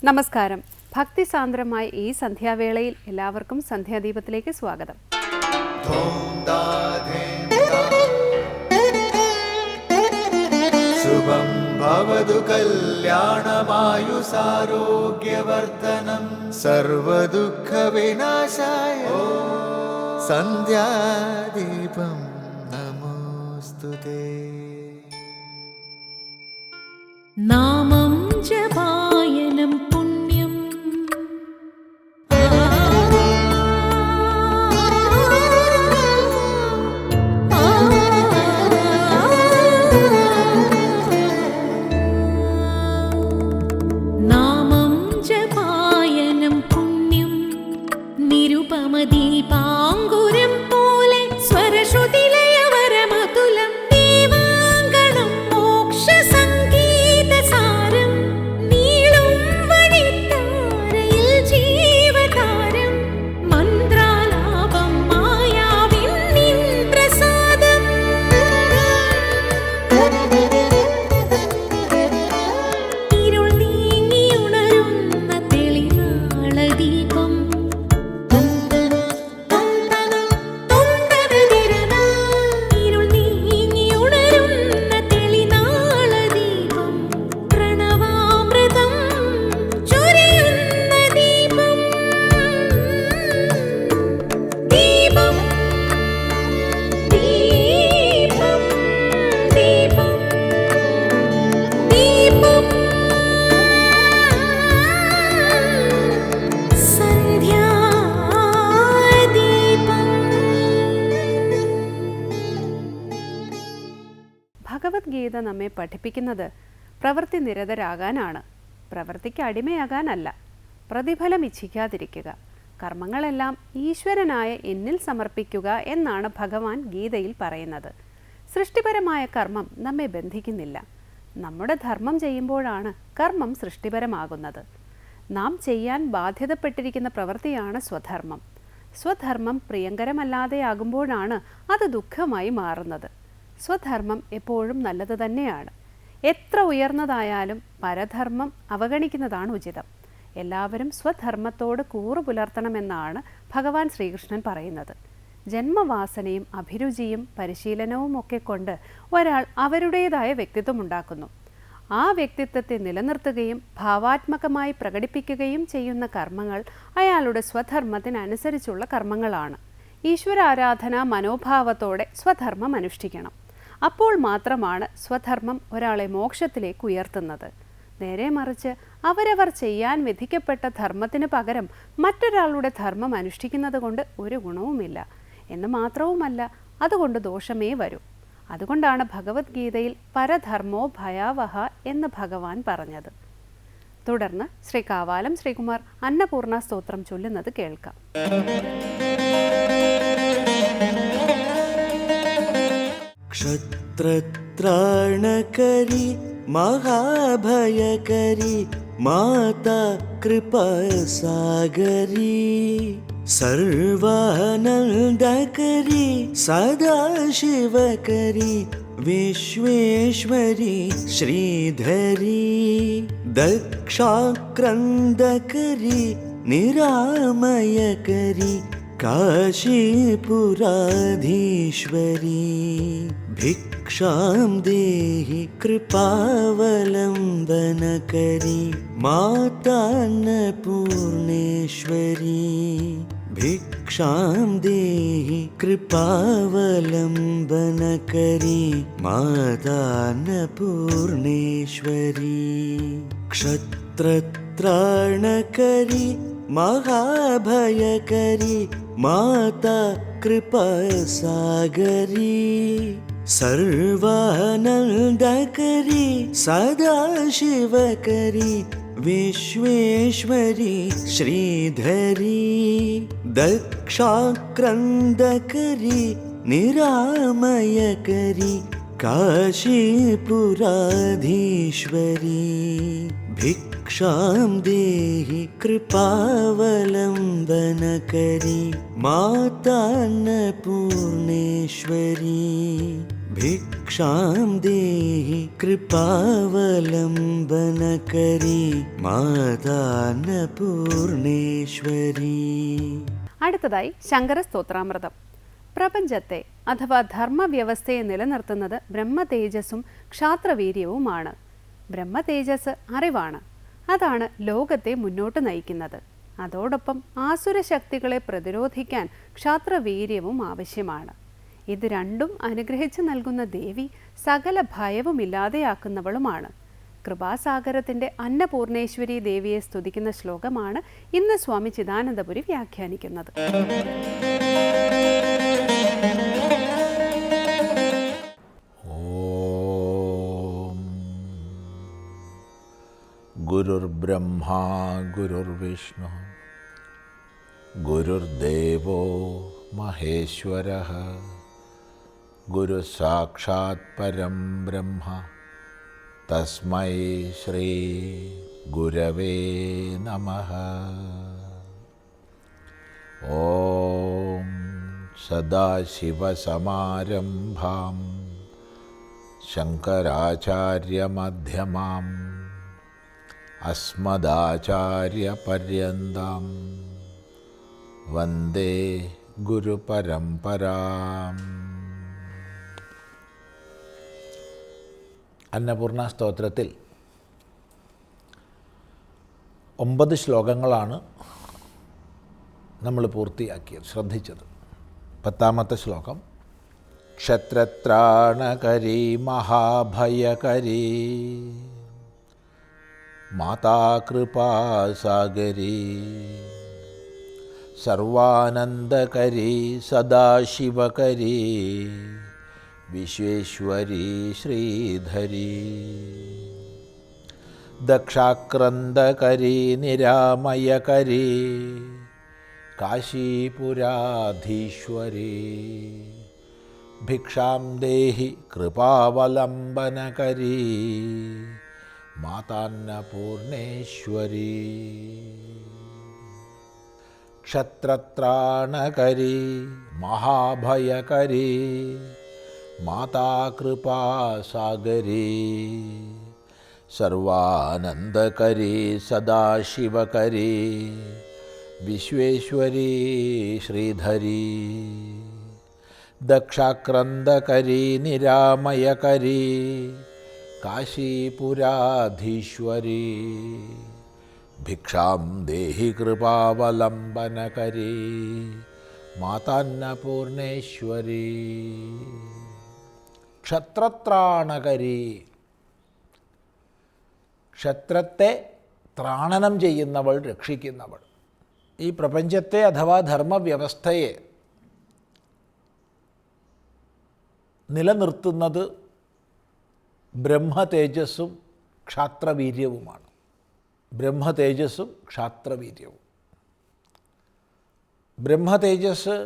നമസ്കാരം. ഭക്തിസാന്ദ്രമായ ഈ സന്ധ്യാവേളയിൽ എല്ലാവർക്കും സന്ധ്യാദീപത്തിലേക്ക് സ്വാഗതം. ശുഭം ഭവതു കല്യാണമായുസാരോഗ്യവർദ്ധനം സർവദുഃഖ വിനാശായ സന്ധ്യാദീപം നമോസ്തുതേ. നാമം ജപായനം പുണ്യം നാമം ജപായനം പുണ്യം നിരുപമദീപാങ്കുരം പോലെ സ്വരശ്രുതിലയവരമതുലം ദീവാങ്കണം മോക്ഷ സംഗീതസാരം നീളും വഴിത്താരയിൽ ജീവതാരം മന്ത്രാലാപം മായാവിൻ നിൻ പ്രസാദം ഇരുൾ നീങ്ങിയുണരുന്ന തെളിനാളദീപം ഇരുൾ നീങ്ങിയുണരുന്ന തെളിനാളദീപം പ്രണവാമൃതം ചൊരിയുന്ന ദീപം ദീപം ദീപം ദീപം ദീപം ഭഗവത്ഗീത നമ്മെ പഠിപ്പിക്കുന്നത് പ്രവൃത്തി നിരതരാകാനാണ്, പ്രവൃത്തിക്ക് അടിമയാകാനല്ല. പ്രതിഫലം ഇച്ഛിക്കാതിരിക്കുക, കർമ്മങ്ങളെല്ലാം ഈശ്വരനായ എന്നിൽ സമർപ്പിക്കുക എന്നാണ് ഭഗവാൻ ഗീതയിൽ പറയുന്നത്. സൃഷ്ടിപരമായ കർമ്മം നമ്മെ ബന്ധിക്കുന്നില്ല. നമ്മുടെ ധർമ്മം ചെയ്യുമ്പോഴാണ് കർമ്മം സൃഷ്ടിപരമാകുന്നത്. നാം ചെയ്യാൻ ബാധ്യതപ്പെട്ടിരിക്കുന്ന പ്രവൃത്തിയാണ് സ്വധർമ്മം. സ്വധർമ്മം പ്രിയങ്കരമല്ലാതെയാകുമ്പോഴാണ് അത് ദുഃഖമായി മാറുന്നത്. സ്വധർമ്മം എപ്പോഴും നല്ലത് തന്നെയാണ്. എത്ര ഉയർന്നതായാലും പരധർമ്മം അവഗണിക്കുന്നതാണ് ഉചിതം. എല്ലാവരും സ്വധർമ്മത്തോട് കൂറു പുലർത്തണമെന്നാണ് ഭഗവാൻ ശ്രീകൃഷ്ണൻ പറയുന്നത്. ജന്മവാസനയും അഭിരുചിയും പരിശീലനവും ഒക്കെ കൊണ്ട് ഒരാൾ അവരുടേതായ വ്യക്തിത്വം ഉണ്ടാക്കുന്നു. ആ വ്യക്തിത്വത്തെ നിലനിർത്തുകയും ഭാവാത്മകമായി പ്രകടിപ്പിക്കുകയും ചെയ്യുന്ന കർമ്മങ്ങൾ അയാളുടെ സ്വധർമ്മത്തിനനുസരിച്ചുള്ള കർമ്മങ്ങളാണ്. ഈശ്വരാരാധനാ മനോഭാവത്തോടെ സ്വധർമ്മം അനുഷ്ഠിക്കണം. അപ്പോൾ മാത്രമാണ് സ്വധർമ്മം ഒരാളെ മോക്ഷത്തിലേക്ക് ഉയർത്തുന്നത്. നേരെ മറിച്ച് അവരവർ ചെയ്യാൻ വിധിക്കപ്പെട്ട ധർമ്മത്തിന് പകരം മറ്റൊരാളുടെ ധർമ്മം അനുഷ്ഠിക്കുന്നത് കൊണ്ട് ഒരു ഗുണവുമില്ല എന്ന് മാത്രവുമല്ല, അതുകൊണ്ട് ദോഷമേ വരൂ. അതുകൊണ്ടാണ് ഭഗവത്ഗീതയിൽ പരധർമ്മോ ഭയാവഹ എന്ന് ഭഗവാൻ പറഞ്ഞത്. തുടർന്ന് ശ്രീ കാവാലം ശ്രീകുമാർ അന്നപൂർണ സ്തോത്രം ചൊല്ലുന്നത് കേൾക്കാം. ക്ഷത്രത്രാണകരി മഹാഭയകരി മാതാ കൃപാസാഗരി സർവാനന്ദകരി സദാശിവകരി വിശ്വേശ്വരി ശ്രീധരി ദക്ഷാക്രന്ദകരി നിരാമയകരി കാശീപുരാധീശ്വരി ഭിക്ഷാം ദേഹി കൃപാവലംബനകരി മാതാന്നപൂർണേശ്വരി ഭിക്ഷാം ദേഹി കൃപാവലംബനകരി മാതാന്നപൂർണേശ്വരി ക്ഷത്രത്രാണകരി മഹാഭയകരി മാതാ കൃപാസാഗരി സർവാനന്ദകരി സദാശിവകരി വിശ്വേശ്വരി ശ്രീധരി ദക്ഷാക്രന്ദകരി നിരാമയകരി കാശീപുരാധീശ്വരി ഭിക്ഷാം ദേഹി കൃപാവലംബനകരി മാതാന്നപൂർണേശ്വരി ഭിക്ഷാം ദേഹി കൃപാവലംബനകരി മാതാന്നപൂർണേശ്വരി. അടുത്തതായി ശങ്കര സ്തോത്രാമൃതം. പ്രപഞ്ചത്തെ അഥവാ ധർമ്മവ്യവസ്ഥയെ നിലനിർത്തുന്നത് ബ്രഹ്മതേജസ്സും ക്ഷാത്രവീര്യവുമാണ്. ബ്രഹ്മതേജസ് അറിവാണ്. അതാണ് ലോകത്തെ മുന്നോട്ട് നയിക്കുന്നത്. അതോടൊപ്പം ആസുര ശക്തികളെ പ്രതിരോധിക്കാൻ ക്ഷാത്രവീര്യവും ആവശ്യമാണ്. ഇത് രണ്ടും അനുഗ്രഹിച്ചു നൽകുന്ന ദേവി സകല ഭയവും ഇല്ലാതെയാക്കുന്നവളുമാണ്. കൃപാസാഗരത്തിൻ്റെ അന്നപൂർണേശ്വരി ദേവിയെ സ്തുതിക്കുന്ന ശ്ലോകമാണ് ഇന്ന് സ്വാമി ചിദാനന്ദപുരി വ്യാഖ്യാനിക്കുന്നത്. ഓം ഗുരുർബ്രഹ്മാ ഗുരുർവിഷ്ണു ഗുരുർദേവോ മഹേശ്വരഃ ഗുരുസാക്ഷാത് പരം ബ്രഹ്മ തസ്മൈ ശ്രീ ഗുരവേ നമഃ. ഓം സദാശിവസമാരംഭാം ശങ്കരാചാര്യമധ്യമാം അസ്മദാചാര്യപര്യന്താം വന്ദേ ഗുരുപരമ്പരാം. അന്നപൂർണ സ്തോത്രത്തിൽ 9 ശ്ലോകങ്ങളാണ് നമ്മൾ പൂർത്തിയാക്കിയത്, ശ്രദ്ധിച്ചത്. 10ാമത്തെ ശ്ലോകം ക്ഷത്രത്രാണകരീ മഹാഭയകരീ മാതാകൃപാസാഗരീ സർവാനന്ദകരീ സദാശിവകരീ വിശ്വേശ്വരീ ശ്രീധരീ ദക്ഷാക്രന്ദകരീ നിരാമയകരീ കാശീപുരാധീശ്വരീ ഭിക്ഷാം ദേഹി കൃപാവലംബനകരീ മാതാന്നപൂർണേശ്വരീ ക്ഷത്രത്രാണകരീ മഹാഭയകരീ മാതാകൃപാസാഗരീ സർവാനന്ദകരീ സദാശിവകരീ വിശ്വേശ്വരീ ശ്രീധരീ ദക്ഷാക്രന്ദകരീ നിരാമയകരീ കാശീപുരാധീശ്വരീ ഭിക്ഷാം ദേഹി കൃപാവലംബനകരീ മാതാന്നപൂർണേശ്വരീ ക്ഷത്രത്രാണകരീ. ക്ഷത്രത്തെ ത്രാണനം ചെയ്യുന്നവൾ, രക്ഷിക്കുന്നവൾ. ഈ പ്രപഞ്ചത്തെ അഥവാ ധർമ്മവ്യവസ്ഥയെ നിലനിർത്തുന്നത് ബ്രഹ്മതേജസ്സും ക്ഷാത്രവീര്യവുമാണ്. ബ്രഹ്മതേജസ്സും ക്ഷാത്രവീര്യവും. ബ്രഹ്മതേജസ്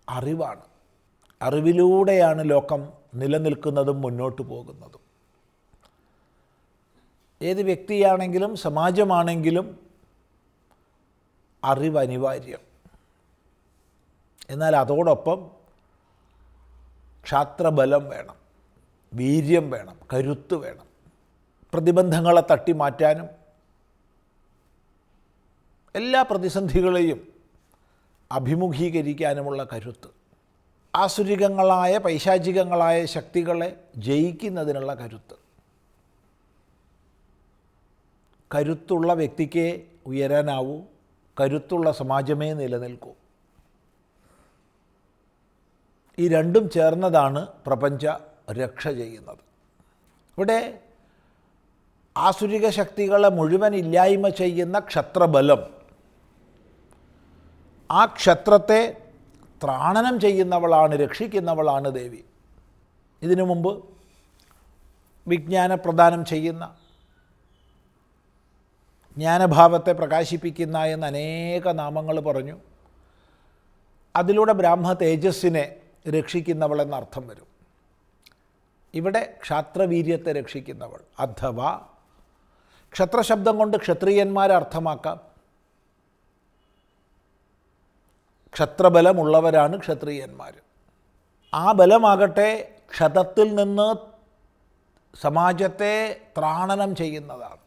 അറിവാണ്. അറിവിലൂടെയാണ് ലോകം നിലനിൽക്കുന്നതും മുന്നോട്ട് പോകുന്നതും. ഏത് വ്യക്തിയാണെങ്കിലും സമാജമാണെങ്കിലും അറിവ് അനിവാര്യം. എന്നാൽ അതോടൊപ്പം ക്ഷാത്രബലം വേണം, വീര്യം വേണം, കരുത്ത് വേണം. പ്രതിബന്ധങ്ങളെ തട്ടിമാറ്റാനും എല്ലാ പ്രതിസന്ധികളെയും അഭിമുഖീകരിക്കാനുമുള്ള കരുത്ത്. ആസുരികങ്ങളായ പൈശാചികങ്ങളായ ശക്തികളെ ജയിക്കുന്നതിനുള്ള കരുത്ത്. കരുത്തുള്ള വ്യക്തിക്ക് ഉയരാനാവൂ, കരുത്തുള്ള സമാജമേ നിലനിൽക്കൂ. ഈ രണ്ടും ചേർന്നതാണ് പ്രപഞ്ച രക്ഷ ചെയ്യുന്നത്. ഇവിടെ ആസുരിക ശക്തികളെ മുഴുവൻ ഇല്ലായ്മ ചെയ്യുന്ന ക്ഷത്രബലം, ആ ക്ഷത്രത്തെ ത്രാണനം ചെയ്യുന്നവളാണ്, രക്ഷിക്കുന്നവളാണ് ദേവി. ഇതിനു മുമ്പ് വിജ്ഞാനപ്രദാനം ചെയ്യുന്ന, ജ്ഞാനഭാവത്തെ പ്രകാശിപ്പിക്കുന്ന എന്ന് അനേക നാമങ്ങൾ പറഞ്ഞു. അതിലൂടെ ബ്രാഹ്മ തേജസ്സിനെ രക്ഷിക്കുന്നവളെന്നർത്ഥം വരും. ഇവിടെ ക്ഷാത്രവീര്യത്തെ രക്ഷിക്കുന്നവൾ അഥവാ ക്ഷത്രശബ്ദം കൊണ്ട് ക്ഷത്രിയന്മാരെ അർത്ഥമാക്കാം. ക്ഷത്രബലമുള്ളവരാണ് ക്ഷത്രിയന്മാർ. ആ ബലമാകട്ടെ ക്ഷതത്തിൽ നിന്ന് സമാജത്തെ ത്രാണനം ചെയ്യുന്നതാണ്.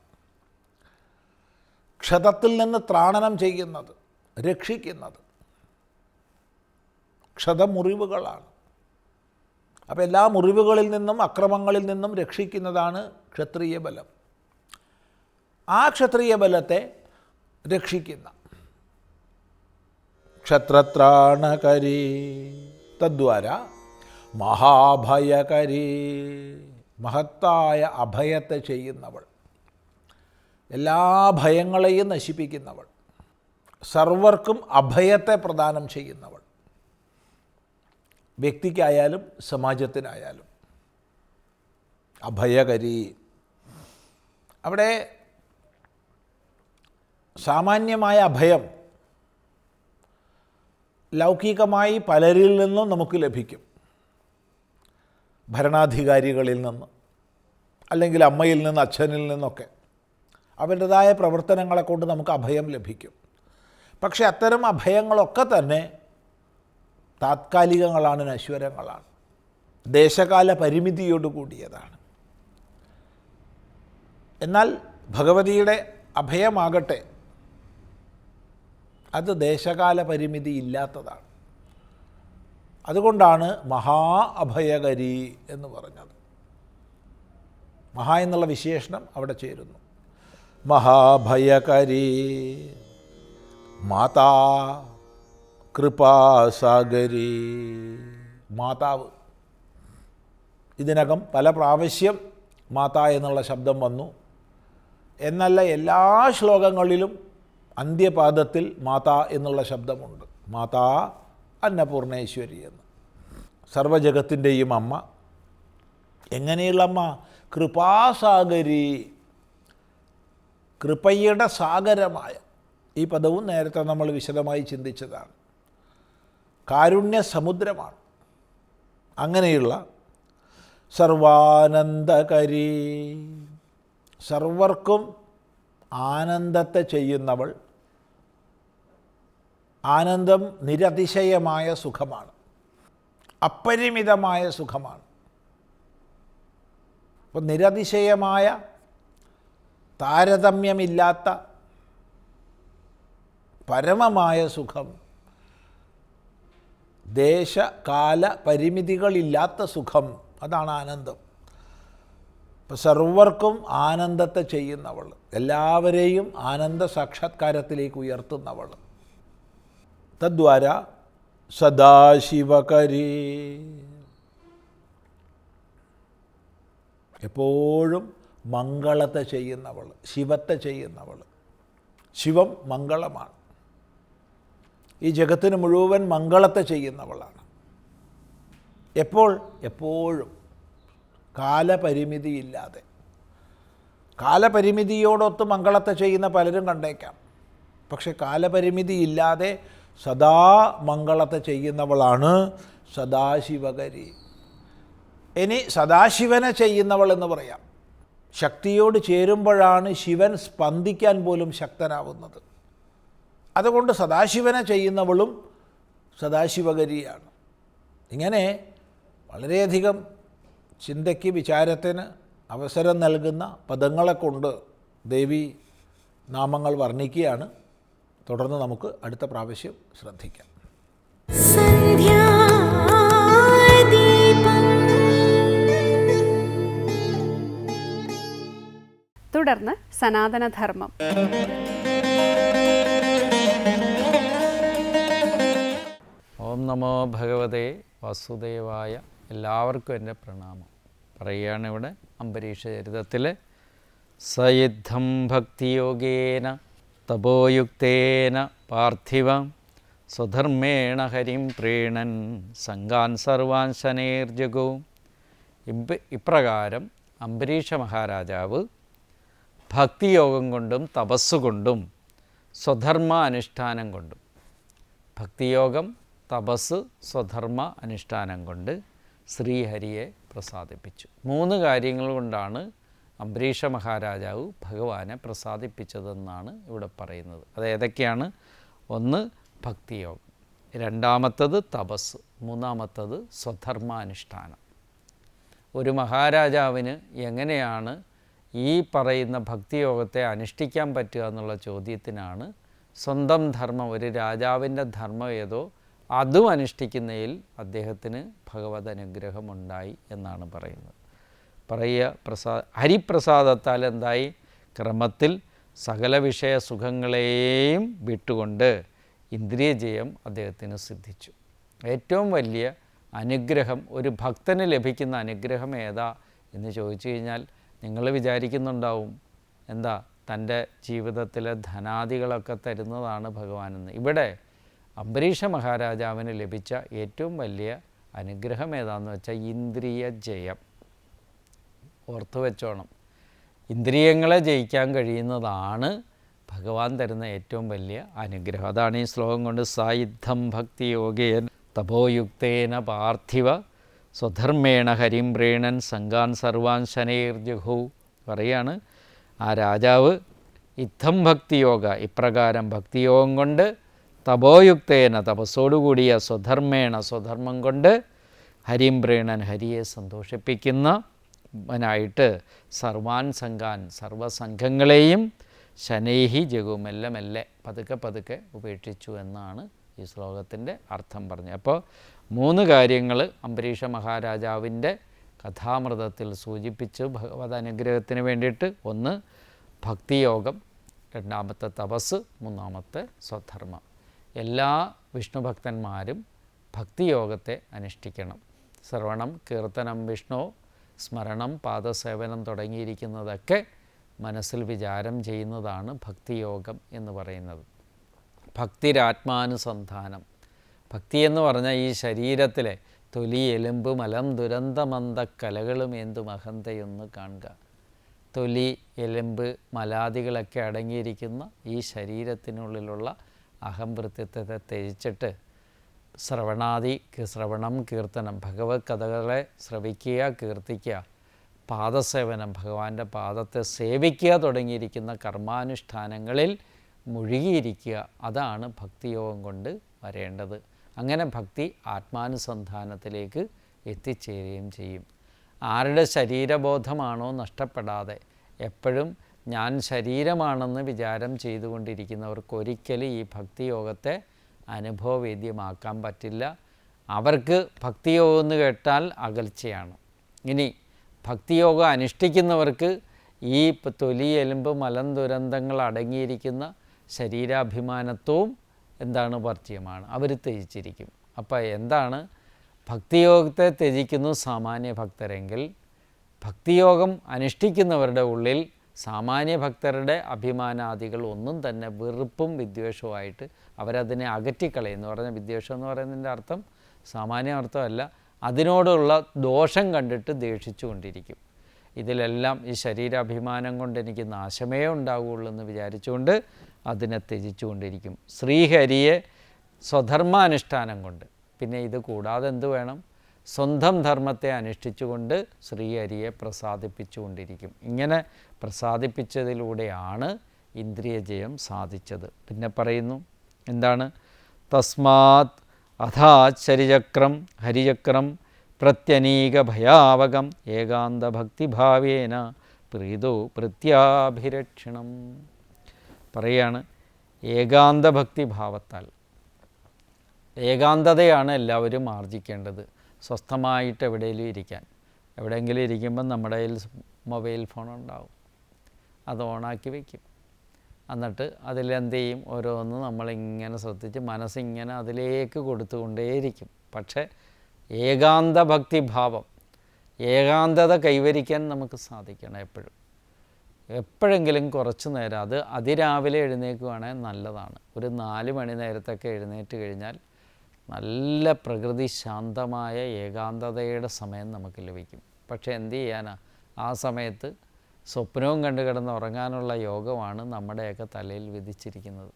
ക്ഷതത്തിൽ നിന്ന് ത്രാണനം ചെയ്യുന്നത്, രക്ഷിക്കുന്നത് ക്ഷതമുറിവുകളാണ്. അപ്പോൾ എല്ലാ മുറിവുകളിൽ നിന്നും അക്രമങ്ങളിൽ നിന്നും രക്ഷിക്കുന്നതാണ് ക്ഷത്രിയ ബലം. ആ ക്ഷത്രിയ ബലത്തെ രക്ഷിക്കുന്ന ക്ഷത്രത്രാണകരീ തദ്വാര മഹാഭയകരീ, മഹത്തായ അഭയത്തെ ചെയ്യുന്നവൾ, എല്ലാ ഭയങ്ങളെയും നശിപ്പിക്കുന്നവൾ, സർവർക്കും അഭയത്തെ പ്രദാനം ചെയ്യുന്നവൾ, വ്യക്തിക്കായാലും സമാജത്തിനായാലും അഭയകരി. അവിടെ സാമാന്യമായ അഭയം ലൗകികമായി പലരിൽ നിന്നും നമുക്ക് ലഭിക്കും. ഭരണാധികാരികളിൽ നിന്ന്, അല്ലെങ്കിൽ അമ്മയിൽ നിന്ന്, അച്ഛനിൽ നിന്നൊക്കെ അവരുടേതായ പ്രവർത്തനങ്ങളെ കൊണ്ട് നമുക്ക് അഭയം ലഭിക്കും. പക്ഷേ അത്തരം അഭയങ്ങളൊക്കെ തന്നെ താത്കാലികങ്ങളാണ്, നശ്വരങ്ങളാണ്, ദേശകാല പരിമിതിയോട് കൂടിയതാണ്. എന്നാൽ ഭഗവതിയുടെ അഭയമാകട്ടെ അത് ദേശകാല പരിമിതി ഇല്ലാത്തതാണ്. അതുകൊണ്ടാണ് മഹാ അഭയകരി എന്ന് പറഞ്ഞത്. മഹാ എന്നുള്ള വിശേഷണം അവിടെ ചേരുന്നു. മഹാഭയകരി മാതാ കൃപാസാഗരി, മാതാവ്. ഇതിനകം പല പ്രാവശ്യം മാതാ എന്നുള്ള ശബ്ദം വന്നു. എന്നല്ല, എല്ലാ ശ്ലോകങ്ങളിലും അന്ത്യപാദത്തിൽ മാതാ എന്നുള്ള ശബ്ദമുണ്ട്. മാതാ അന്നപൂർണേശ്വരി എന്ന്. സർവജഗത്തിൻ്റെയും അമ്മ. എങ്ങനെയുള്ള അമ്മ? കൃപാസാഗരി, കൃപയുടെ സാഗരമായ. ഈ പദവും നേരത്തെ നമ്മൾ വിശദമായി ചിന്തിച്ചതാണ്. കാരുണ്യ സമുദ്രമാണ്. അങ്ങനെയുള്ള സർവാനന്ദകരി, സർവർക്കും ആനന്ദത്തെ ചെയ്യുന്നവൾ. ആനന്ദം നിരതിശയമായ സുഖമാണ്, അപരിമിതമായ സുഖമാണ്. അപ്പോൾ നിരതിശയമായ, താരതമ്യമില്ലാത്ത പരമമായ സുഖം, ദേശകാല പരിമിതികളില്ലാത്ത സുഖം, അതാണ് ആനന്ദം. അപ്പോൾ സർവർക്കും ആനന്ദത്തെ ചെയ്യുന്നവൾ, എല്ലാവരെയും ആനന്ദ സാക്ഷാത്കാരത്തിലേക്ക് ഉയർത്തുന്നവൾ. തദ്വാര സദാശിവകരി, എപ്പോഴും മംഗളത്തെ ചെയ്യുന്നവൾ, ശിവത്തെ ചെയ്യുന്നവൾ. ശിവം മംഗളമാണ്. ഈ ജഗത്തിന് മുഴുവൻ മംഗളത്തെ ചെയ്യുന്നവളാണ്. എപ്പോൾ? എപ്പോഴും, കാലപരിമിതിയില്ലാതെ. കാലപരിമിതിയോടൊത്ത് മംഗളത്തെ ചെയ്യുന്ന പലരും കണ്ടേക്കാം. പക്ഷെ കാലപരിമിതിയില്ലാതെ സദാ മംഗളത്തെ ചെയ്യുന്നവളാണ് സദാശിവകരി. ഇനി സദാശിവനെ ചെയ്യുന്നവൾ എന്ന് പറയാം. ശക്തിയോട് ചേരുമ്പോഴാണ് ശിവൻ സ്പന്ദിക്കാൻ പോലും ശക്തനാവുന്നത്. അതുകൊണ്ട് സദാശിവനെ ചെയ്യുന്നവളും സദാശിവകരിയാണ്. ഇങ്ങനെ വളരെയധികം ചിന്തയ്ക്ക്, വിചാരത്തിന് അവസരം നൽകുന്ന പദങ്ങളെ കൊണ്ട് ദേവി നാമങ്ങൾ വർണ്ണിക്കുകയാണ്. തുടർന്ന് നമുക്ക് അടുത്ത പ്രാവശ്യം ശ്രദ്ധിക്കാം. തുടർന്ന് സനാതനധർമ്മം. ഓം നമോ ഭഗവതേ വാസുദേവായ. എല്ലാവർക്കും എൻ്റെ പ്രണാമം. പറയുകയാണ് ഇവിടെ അംബരീഷ ചരിതത്തിൽ സയുദ്ധം ഭക്തിയോഗേന തപോയുക്തേന പാർത്ഥിവം സ്വധർമ്മേണ ഹരിം പ്രീണൻ സംഘാൻ സർവാൻ ശനേർജഗോ. ഇപ്രകാരം അംബരീഷ മഹാരാജാവ് ഭക്തിയോഗം കൊണ്ടും തപസ്സുകൊണ്ടും സ്വധർമ്മ അനുഷ്ഠാനം കൊണ്ടും, ഭക്തിയോഗം, തപസ്, സ്വധർമ്മ അനുഷ്ഠാനം കൊണ്ട് ശ്രീഹരിയെ പ്രസാദിപ്പിച്ചു. 3 കാര്യങ്ങൾ കൊണ്ടാണ് അംബരീഷ മഹാരാജാവ് ഭഗവാനെ പ്രസാദിപ്പിച്ചതെന്നാണ് ഇവിടെ പറയുന്നത്. അത് ഏതൊക്കെയാണ്? 1 ഭക്തിയോഗം. രണ്ടാമത്തത് തപസ്, മൂന്നാമത്തത് സ്വധർമാനുഷ്ഠാനം. ഒരു മഹാരാജാവിന് എങ്ങനെയാണ് ഈ പറയുന്ന ഭക്തിയോഗത്തെ അനുഷ്ഠിക്കാൻ പറ്റുക എന്നുള്ള ചോദ്യത്തിനാണ് സ്വന്തം ധർമ്മം, ഒരു രാജാവിൻ്റെ ധർമ്മം ഏതോ അതും അനുഷ്ഠിക്കുന്നതിൽ അദ്ദേഹത്തിന് ഭഗവത് അനുഗ്രഹമുണ്ടായി എന്നാണ് പറയുന്നത്. ഹരിപ്രസാദത്താൽ എന്തായി? ക്രമത്തിൽ സകല വിഷയ സുഖങ്ങളെയും വിട്ടുകൊണ്ട് ഇന്ദ്രിയജയം അദ്ദേഹത്തിന് സിദ്ധിച്ചു. ഏറ്റവും വലിയ അനുഗ്രഹം, ഒരു ഭക്തന് ലഭിക്കുന്ന അനുഗ്രഹം ഏതാ എന്ന് ചോദിച്ചു കഴിഞ്ഞാൽ നിങ്ങൾ വിചാരിക്കുന്നുണ്ടാവും എന്താ തൻ്റെ ജീവിതത്തിലെ ധനാദികളൊക്കെ തരുന്നതാണ് ഭഗവാനെന്ന്. ഇവിടെ അംബരീഷ മഹാരാജാവിന് ലഭിച്ച ഏറ്റവും വലിയ അനുഗ്രഹം ഏതാണെന്ന് വെച്ചാൽ ഇന്ദ്രിയ ജയം. ഓർത്തു വെച്ചോണം, ഇന്ദ്രിയങ്ങളെ ജയിക്കാൻ കഴിയുന്നതാണ് ഭഗവാൻ തരുന്ന ഏറ്റവും വലിയ അനുഗ്രഹം. അതാണ് ഈ ശ്ലോകം കൊണ്ട് സായുദ്ധം ഭക്തി യോഗേന തപോയുക്തേന പാർത്ഥിവ സ്വധർമ്മേണ ഹരിം പ്രീണൻ സംഘാൻ സർവാൻ ശനൈർജുഹു പറയാണ്. ആ രാജാവ് യുദ്ധം ഭക്തിയോഗ, ഇപ്രകാരം ഭക്തിയോഗം കൊണ്ട് തപോയുക്തേന തപസ്സോടുകൂടിയ സ്വധർമ്മേണ സ്വധർമ്മം കൊണ്ട് ഹരിം പ്രീണൻ ഹരിയെ സന്തോഷിപ്പിക്കുന്നവനായിട്ട് സർവാൻ സംഘാൻ സർവസംഘങ്ങളെയും ശനൈഹി ജഗു മെല്ലെ മെല്ലെ പതുക്കെ പതുക്കെ ഉപേക്ഷിച്ചു എന്നാണ് ഈ ശ്ലോകത്തിൻ്റെ അർത്ഥം പറഞ്ഞത്. അപ്പോൾ 3 കാര്യങ്ങൾ അംബരീഷ മഹാരാജാവിൻ്റെ കഥാമൃതത്തിൽ സൂചിപ്പിച്ച് ഭഗവത് അനുഗ്രഹത്തിന് വേണ്ടിയിട്ട്. ഒന്ന് ഭക്തിയോഗം, രണ്ടാമത്തെ തപസ്, മൂന്നാമത്തെ സ്വധർമ്മം. എല്ലാ വിഷ്ണു ഭക്തന്മാരും ഭക്തിയോഗത്തെ അനുഷ്ഠിക്കണം. ശ്രവണം, കീർത്തനം, വിഷ്ണു സ്മരണം, പാദസേവനം തുടങ്ങിയിരിക്കുന്നതൊക്കെ മനസ്സിൽ വിചാരം ചെയ്യുന്നതാണ് ഭക്തിയോഗം എന്ന് പറയുന്നത്. ഭക്തിരാത്മാനുസന്ധാനം. ഭക്തി എന്ന് പറഞ്ഞാൽ ഈ ശരീരത്തിലെ തൊലി, എലുമ്പ്, മലം, ദുരന്തമന്ത കലകളും എന്തും അഹന്തയൊന്ന് കാണുക. തൊലി, എലുമ്പ്, മലാദികളൊക്കെ അടങ്ങിയിരിക്കുന്ന ഈ ശരീരത്തിനുള്ളിലുള്ള അഹംവൃത്യത്തെ ത്യജിച്ചിട്ട് ശ്രവണം, കീർത്തനം, ഭഗവത് കഥകളെ ശ്രവിക്കുക, കീർത്തിക്കുക, പാദസേവനം, ഭഗവാന്റെ പാദത്തെ സേവിക്കുക തുടങ്ങിയിരിക്കുന്ന കർമാനുഷ്ഠാനങ്ങളിൽ മുഴുകിയിരിക്കുക. അതാണ് ഭക്തിയോഗം കൊണ്ട് വരേണ്ടത്. അങ്ങനെ ഭക്തി ആത്മാനുസന്ധാനത്തിലേക്ക് എത്തിച്ചേരുകയും ചെയ്യും. ആരുടെ ശരീരബോധമാണോ നഷ്ടപ്പെടാതെ എപ്പോഴും ഞാൻ ശരീരമാണെന്ന് വിചാരം ചെയ്തുകൊണ്ടിരിക്കുന്നവർക്കൊരിക്കലും ഈ ഭക്തിയോഗത്തെ അനുഭവവേദ്യമാക്കാൻ പറ്റില്ല. അവർക്ക് ഭക്തിയോഗം എന്ന് കേട്ടാൽ അകൽച്ചയാണ്. ഇനി ഭക്തിയോഗം അനുഷ്ഠിക്കുന്നവർക്ക് ഈ തൊലി, എലുമ്പ്, മലം, ദുരന്തങ്ങൾ അടങ്ങിയിരിക്കുന്ന ശരീരാഭിമാനത്വവും എന്താണ് വർജ്യമാണ്, അവർ ത്യജിച്ചിരിക്കും. അപ്പോൾ എന്താണ് ഭക്തിയോഗത്തെ ത്യജിക്കുന്നു സാമാന്യ ഭക്തരെങ്കിൽ, ഭക്തിയോഗം അനുഷ്ഠിക്കുന്നവരുടെ ഉള്ളിൽ സാമാന്യ ഭക്തരുടെ അഭിമാനാദികൾ ഒന്നും തന്നെ വെറുപ്പും വിദ്വേഷവുമായിട്ട് അവരതിനെ അകറ്റിക്കളയുന്നു. പറഞ്ഞ വിദ്വേഷം എന്ന് പറയുന്നതിൻ്റെ അർത്ഥം സാമാന്യ അർത്ഥമല്ല, അതിനോടുള്ള ദോഷം കണ്ടിട്ട് ദേഷിച്ചു കൊണ്ടിരിക്കും. ഇതിലെല്ലാം ഈ ശരീരാഭിമാനം കൊണ്ട് എനിക്ക് നാശമേ ഉണ്ടാവുകയുള്ളൂ എന്ന് വിചാരിച്ചുകൊണ്ട് അതിനെ ത്യജിച്ചു കൊണ്ടിരിക്കും. ശ്രീഹരിയെ സ്വധർമാനുഷ്ഠാനം കൊണ്ട്, പിന്നെ ഇത് കൂടാതെ എന്ത് വേണം? സ്വന്തം ധർമ്മത്തെ അനുഷ്ഠിച്ചുകൊണ്ട് ശ്രീഹരിയെ പ്രസാദിപ്പിച്ചുകൊണ്ടിരിക്കും. ഇങ്ങനെ പ്രസാദിപ്പിച്ചതിലൂടെയാണ് ഇന്ദ്രിയജയം സാധിച്ചത്. പിന്നെ പറയുന്നു എന്താണ്? തസ്മാത് അഥാത് ശരിചക്രം ഹരിചക്രം പ്രത്യനീക ഭയാവകം ഏകാന്തഭക്തിഭാവേന പ്രീതോ പ്രത്യാഭിരക്ഷണം. പറയാണ് ഏകാന്തഭക്തിഭാവത്താൽ. ഏകാന്തതയാണ് എല്ലാവരും ആർജിക്കേണ്ടത്. സ്വസ്ഥമായിട്ട് എവിടെയെങ്കിലും ഇരിക്കാൻ. എവിടെയെങ്കിലും ഇരിക്കുമ്പം നമ്മുടെ കയ്യിൽ മൊബൈൽ ഫോൺ ഉണ്ടാവും, അത് ഓണാക്കി വയ്ക്കും. എന്നിട്ട് അതിലെന്ത് ചെയ്യും? ഓരോന്ന് നമ്മളിങ്ങനെ ശ്രദ്ധിച്ച് മനസ്സിങ്ങനെ അതിലേക്ക് കൊടുത്തുകൊണ്ടേയിരിക്കും. പക്ഷേ ഏകാന്ത ഭക്തിഭാവം, ഏകാന്തത കൈവരിക്കാൻ നമുക്ക് സാധിക്കണം. എപ്പോഴെങ്കിലും കുറച്ച് നേരം, അത് അതിരാവിലെ എഴുന്നേൽക്കുകയാണെങ്കിൽ നല്ലതാണ്. ഒരു 4 മണി നേരത്തൊക്കെ എഴുന്നേറ്റ് കഴിഞ്ഞാൽ നല്ല പ്രകൃതി ശാന്തമായ ഏകാന്തതയുടെ സമയം നമുക്ക് ലഭിക്കും. പക്ഷേ എന്ത് ചെയ്യാനാ? ആ സമയത്ത് സ്വപ്നവും കണ്ടു കിടന്ന് ഉറങ്ങാനുള്ള യോഗമാണ് നമ്മുടെയൊക്കെ തലയിൽ വിധിച്ചിരിക്കുന്നത്.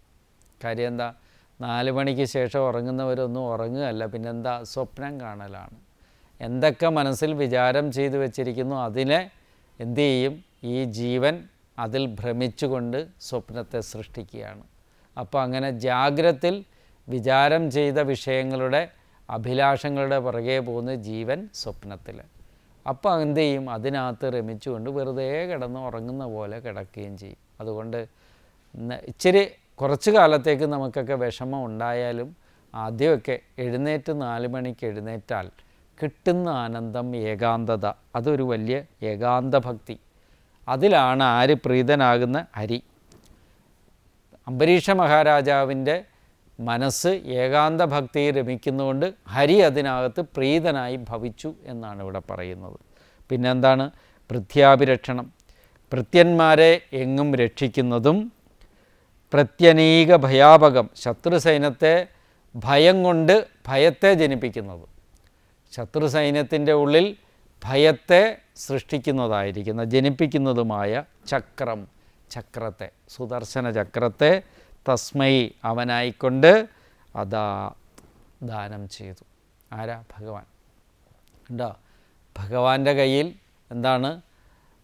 കാര്യം എന്താ? 4 മണിക്ക് ശേഷം ഉറങ്ങുന്നവരൊന്നും ഉറങ്ങുകയല്ല, പിന്നെന്താ? സ്വപ്നം കാണലാണ്. എന്തൊക്കെ മനസ്സിൽ വിചാരം ചെയ്തു വച്ചിരിക്കുന്നു അതിനെ എന്തു ചെയ്യും? ഈ ജീവൻ അതിൽ ഭ്രമിച്ചുകൊണ്ട് സ്വപ്നത്തെ സൃഷ്ടിക്കുകയാണ്. അപ്പോൾ അങ്ങനെ ജാഗ്രത്തിൽ വിചാരം ചെയ്ത വിഷയങ്ങളുടെ അഭിലാഷങ്ങളുടെ പുറകെ പോകുന്ന ജീവൻ സ്വപ്നത്തിൽ. അപ്പോൾ എന്ത് ചെയ്യും? അതിനകത്ത് രമിച്ചുകൊണ്ട് വെറുതെ കിടന്ന് ഉറങ്ങുന്ന പോലെ കിടക്കുകയും ചെയ്യും. അതുകൊണ്ട് ഇച്ചിരി കുറച്ച് കാലത്തേക്ക് നമുക്കൊക്കെ വിഷമം ഉണ്ടായാലും ആദ്യമൊക്കെ എഴുന്നേറ്റ് 4 മണിക്ക് എഴുന്നേറ്റാൽ കിട്ടുന്ന ആനന്ദം ഏകാന്തത, അതൊരു വലിയ ഏകാന്ത ഭക്തി. അതിലാണ് ആര് പ്രീതനാകുന്ന? ഹരി. അംബരീഷ മഹാരാജാവിൻ്റെ മനസ്സ് ഏകാന്ത ഭക്തിയിൽ രമിക്കുന്നതുകൊണ്ട് ഹരി അതിനകത്ത് പ്രീതനായി ഭവിച്ചു എന്നാണ് ഇവിടെ പറയുന്നത്. പിന്നെന്താണ്? ഭൃത്യാഭിരക്ഷണം, ഭൃത്യന്മാരെ എങ്ങും രക്ഷിക്കുന്നതും പ്രത്യനീക ഭയാപകം, ശത്രുസൈന്യത്തെ ഭയം കൊണ്ട് ഭയത്തെ ജനിപ്പിക്കുന്നതും, ശത്രുസൈന്യത്തിൻ്റെ ഉള്ളിൽ ഭയത്തെ സൃഷ്ടിക്കുന്നതായിരിക്കുന്ന ജനിപ്പിക്കുന്നതുമായ ചക്രം, ചക്രത്തെ, സുദർശന ചക്രത്തെ തസ്മൈ അവനായിക്കൊണ്ട് അതാ ദാനം ചെയ്തു. ആരാ? ഭഗവാൻ. ഉണ്ടോ? ഭഗവാന്റെ കയ്യിൽ എന്താണ്?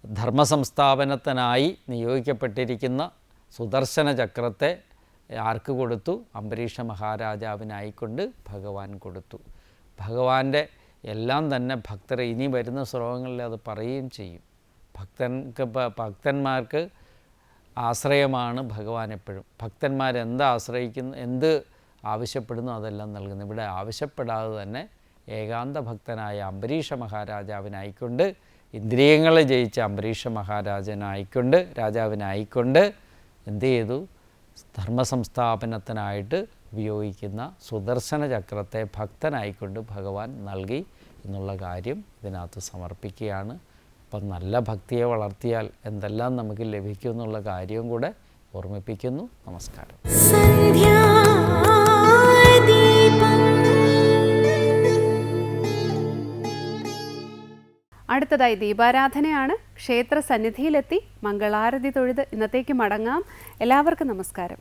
ധർമ്മസംസ്ഥാപനത്തിനായി നിയോഗിക്കപ്പെട്ടിരിക്കുന്ന സുദർശന ചക്രത്തെ ആർക്ക് കൊടുത്തു? അംബരീഷ മഹാരാജാവിനായിക്കൊണ്ട് ഭഗവാൻ കൊടുത്തു. ഭഗവാന്റെ എല്ലാം തന്നെ ഭക്തർ ഇനി വരുന്ന ശ്ലോകങ്ങളിൽ അത് പറയുകയും ചെയ്യും. ഭക്തന്മാർക്ക് ആശ്രയമാണ് ഭഗവാൻ എപ്പോഴും. ഭക്തന്മാരെന്ത് ആശ്രയിക്കുന്നു, എന്ത് ആവശ്യപ്പെടുന്നു അതെല്ലാം നൽകുന്നു. ഇവിടെ ആവശ്യപ്പെടാതെ തന്നെ ഏകാന്ത ഭക്തനായ അംബരീഷ മഹാരാജാവിനായിക്കൊണ്ട്, ഇന്ദ്രിയങ്ങളെ ജയിച്ച അംബരീഷ രാജാവിനായിക്കൊണ്ട് എന്ത് ചെയ്തു? ധർമ്മസംസ്ഥാപനത്തിനായിട്ട് ഉപയോഗിക്കുന്ന സുദർശന ചക്രത്തെ ഭക്തനായിക്കൊണ്ട് ഭഗവാൻ നൽകി എന്നുള്ള കാര്യം ഇതിനകത്ത് സമർപ്പിക്കുകയാണ്. അപ്പം നല്ല ഭക്തിയെ വളർത്തിയാൽ എന്തെല്ലാം നമുക്ക് ലഭിക്കും എന്നുള്ള കാര്യവും കൂടെ ഓർമ്മിപ്പിക്കുന്നു. നമസ്കാരം. അടുത്തതായി ദീപാരാധനയാണ്. ക്ഷേത്ര സന്നിധിയിലെത്തി മംഗളാരതി തൊഴുത് ഇന്നത്തേക്ക് മടങ്ങാം. എല്ലാവർക്കും നമസ്കാരം.